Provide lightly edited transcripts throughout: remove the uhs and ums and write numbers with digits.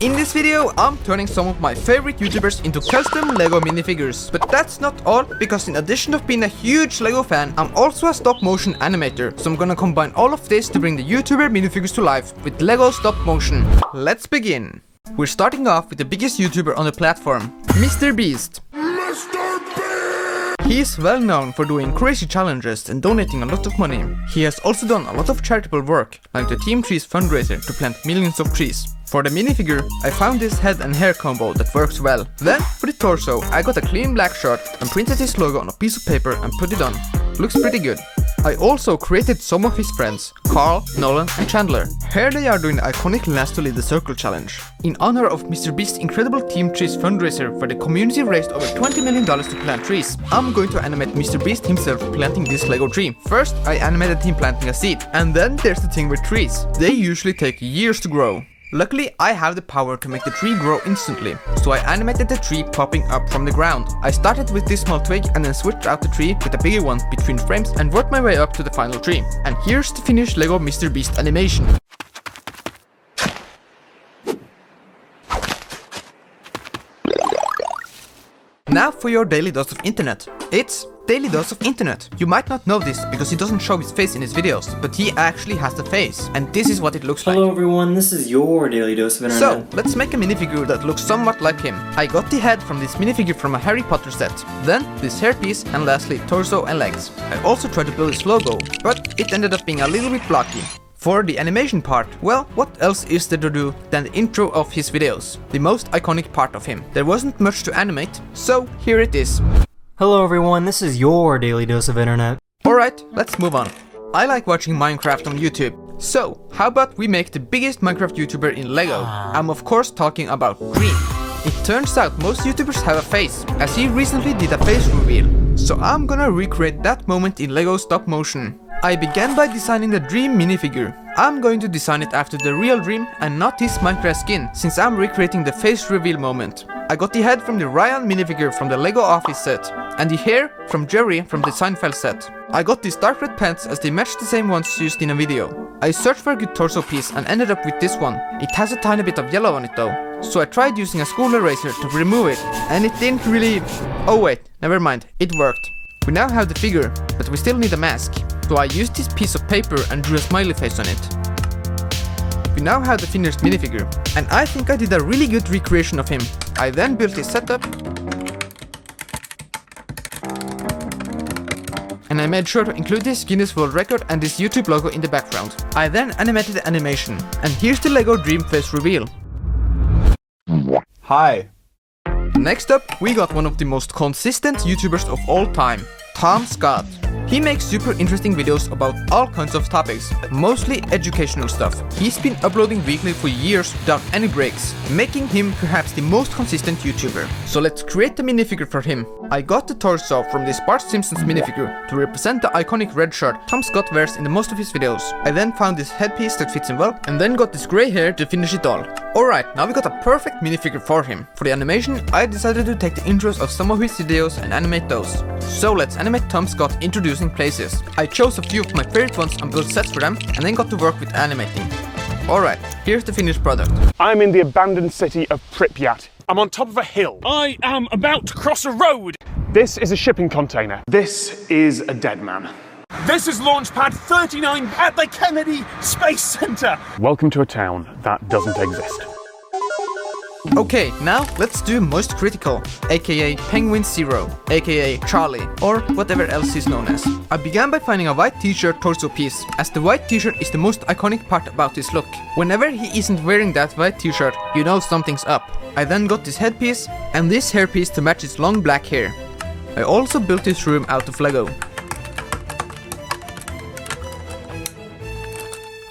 In this video, I'm turning some of my favorite YouTubers into custom LEGO minifigures. But that's not all, because in addition of being a huge LEGO fan, I'm also a stop motion animator. So I'm gonna combine all of this to bring the YouTuber minifigures to life with LEGO stop motion. Let's begin. We're starting off with the biggest YouTuber on the platform, MrBeast. He is well known for doing crazy challenges and donating a lot of money. He has also done a lot of charitable work, like the Team Trees fundraiser to plant millions of trees. For the minifigure, I found this head and hair combo that works well. Then, for the torso, I got a clean black shirt and printed his logo on a piece of paper and put it on. Looks pretty good. I also created some of his friends, Carl, Nolan and Chandler. Here they are doing the iconic Last to Lead the Circle challenge. In honor of MrBeast's incredible Team Trees fundraiser, where the community raised over $20 million to plant trees, I'm going to animate MrBeast himself planting this LEGO tree. First, I animated him planting a seed. And then there's the thing with trees. They usually take years to grow. Luckily, I have the power to make the tree grow instantly, so I animated the tree popping up from the ground. I started with this small twig and then switched out the tree with a bigger one between frames and worked my way up to the final tree. And here's the finished LEGO MrBeast animation. Now for your daily dose of internet. It's daily dose of internet. You might not know this because he doesn't show his face in his videos, but he actually has the face, and this is what it looks like. Hello everyone, this is your daily dose of internet. So, let's make a minifigure that looks somewhat like him. I got the head from this minifigure from a Harry Potter set, then this hairpiece, and lastly torso and legs. I also tried to build his logo, but it ended up being a little bit blocky. For the animation part, well, what else is there to do than the intro of his videos? The most iconic part of him. There wasn't much to animate, so here it is. Hello everyone, this is your daily dose of internet. Alright, let's move on. I like watching Minecraft on YouTube. So, how about we make the biggest Minecraft YouTuber in LEGO? I'm of course talking about Dream. It turns out most YouTubers have a face, as he recently did a face reveal. So I'm gonna recreate that moment in LEGO stop motion. I began by designing the Dream minifigure. I'm going to design it after the real Dream and not his Minecraft skin, since I'm recreating the face reveal moment. I got the head from the Ryan minifigure from the LEGO Office set, and the hair from Jerry from the Seinfeld set. I got these dark red pants as they match the same ones used in a video. I searched for a good torso piece and ended up with this one. It has a tiny bit of yellow on it though, so I tried using a school eraser to remove it, and it didn't really... Oh wait, never mind, it worked. We now have the figure, but we still need a mask. So I used this piece of paper and drew a smiley face on it. We now have the finished minifigure, and I think I did a really good recreation of him. I then built his setup, and I made sure to include this Guinness World Record and this YouTube logo in the background. I then animated the animation, and here's the LEGO Dream face reveal. Hi. Next up, we got one of the most consistent YouTubers of all time, Tom Scott. He makes super interesting videos about all kinds of topics, mostly educational stuff. He's been uploading weekly for years without any breaks, making him perhaps the most consistent YouTuber. So let's create the minifigure for him. I got the torso from this Bart Simpson's minifigure to represent the iconic red shirt Tom Scott wears in most of his videos. I then found this headpiece that fits him well, and then got this grey hair to finish it all. Alright, now we got a perfect minifigure for him. For the animation, I decided to take the intros of some of his videos and animate those. So let's animate Tom Scott introducing places. I chose a few of my favorite ones and built sets for them, and then got to work with animating. Alright, here's the finished product. I'm in the abandoned city of Pripyat. I'm on top of a hill. I am about to cross a road. This is a shipping container. This is a dead man. This is Launchpad 39 at the Kennedy Space Center. Welcome to a town that doesn't exist. Okay, now let's do Most Critical, aka Penguin Zero, aka Charlie, or whatever else he's known as. I began by finding a white t-shirt torso piece, as the white t-shirt is the most iconic part about his look. Whenever he isn't wearing that white t-shirt, you know something's up. I then got this headpiece and this hairpiece to match his long black hair. I also built this room out of Lego.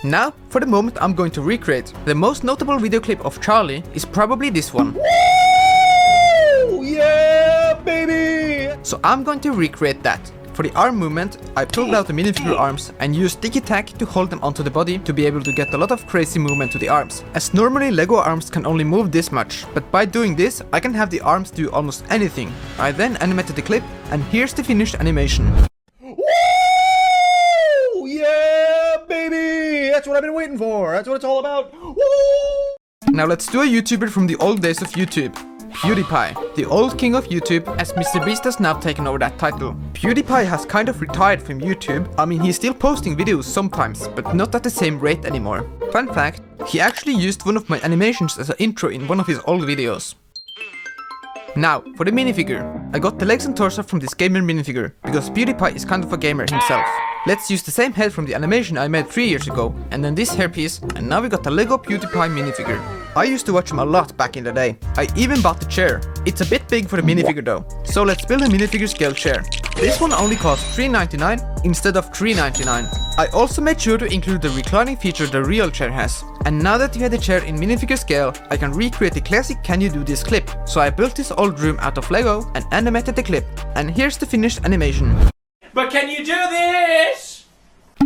Now, for the moment I'm going to recreate. The most notable video clip of Charlie is probably this one. Woo! Yeah, baby! So I'm going to recreate that. For the arm movement, I pulled out the minifigure arms and used sticky tack to hold them onto the body to be able to get a lot of crazy movement to the arms. As normally LEGO arms can only move this much, but by doing this, I can have the arms do almost anything. I then animated the clip, and here's the finished animation. Woo! Yeah, baby! That's what I've been waiting for. That's what it's all about. Woo! Now let's do a YouTuber from the old days of YouTube. PewDiePie, the old king of YouTube, as MrBeast has now taken over that title. PewDiePie has kind of retired from YouTube. I mean, he's still posting videos sometimes, but not at the same rate anymore. Fun fact, he actually used one of my animations as an intro in one of his old videos. Now, for the minifigure. I got the legs and torso from this gamer minifigure, because PewDiePie is kind of a gamer himself. Let's use the same head from the animation I made 3 years ago, and then this hairpiece, and now we got the Lego PewDiePie minifigure. I used to watch him a lot back in the day. I even bought the chair. It's a bit big for the minifigure though, so let's build a minifigure scale chair. This one only costs $3.99 instead of $3.99. I also made sure to include the reclining feature the real chair has. And now that you have the chair in minifigure scale, I can recreate the classic "Can you do this" clip. So I built this old room out of Lego and animated the clip. And here's the finished animation. But can you do this?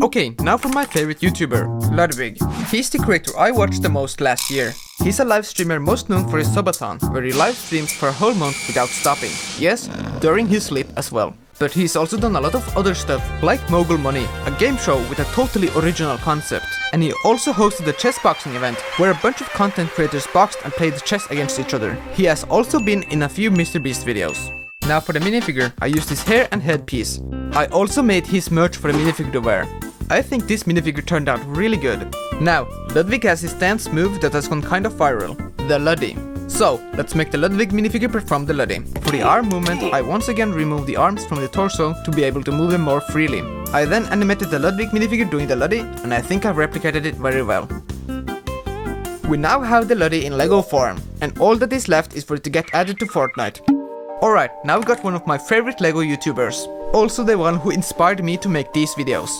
Okay, now for my favorite YouTuber, Ludwig. He's the creator I watched the most last year. He's a live streamer most known for his subathon, where he live streams for a whole month without stopping. Yes, during his sleep as well. But he's also done a lot of other stuff, like Mogul Money, a game show with a totally original concept. And he also hosted a chess boxing event, where a bunch of content creators boxed and played chess against each other. He has also been in a few MrBeast videos. Now for the minifigure, I used his hair and headpiece. I also made his merch for the minifigure to wear. I think this minifigure turned out really good. Now, Ludwig has his dance move that has gone kind of viral, the Luddy. So, let's make the Ludwig minifigure perform the Luddy. For the arm movement, I once again removed the arms from the torso to be able to move them more freely. I then animated the Ludwig minifigure doing the Luddy, and I think I've replicated it very well. We now have the Luddy in Lego form, and all that is left is for it to get added to Fortnite. Alright, now we got one of my favorite Lego YouTubers. Also the one who inspired me to make these videos.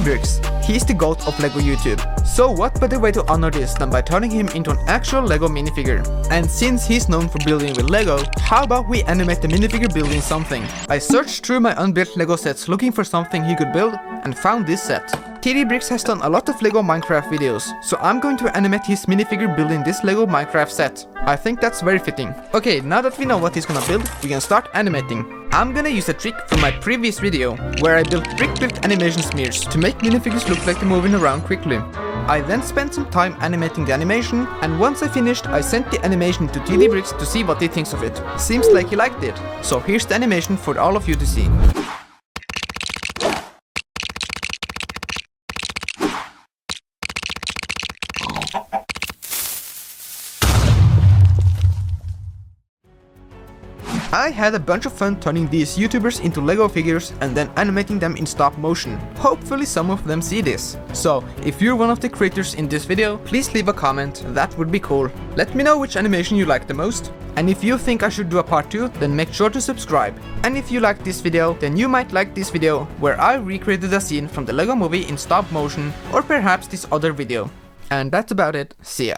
Bricks. He's the GOAT of Lego YouTube. So what better way to honor this than by turning him into an actual Lego minifigure. And since he's known for building with Lego, how about we animate the minifigure building something? I searched through my unbuilt Lego sets looking for something he could build and found this set. Bricks has done a lot of Lego Minecraft videos, so I'm going to animate his minifigure building this Lego Minecraft set. I think that's very fitting. Okay, now that we know what he's gonna build, we can start animating. I'm gonna use a trick from my previous video, where I built brick-built animation smears to make minifigures look like they're moving around quickly. I then spent some time animating the animation, and once I finished, I sent the animation to Bricks to see what he thinks of it. Seems like he liked it. So here's the animation for all of you to see. I had a bunch of fun turning these YouTubers into Lego figures and then animating them in stop motion. Hopefully some of them see this. So, if you're one of the creators in this video, please leave a comment, that would be cool. Let me know which animation you like the most. And if you think I should do a part 2, then make sure to subscribe. And if you like this video, then you might like this video, where I recreated a scene from the Lego movie in stop motion, or perhaps this other video. And that's about it, see ya.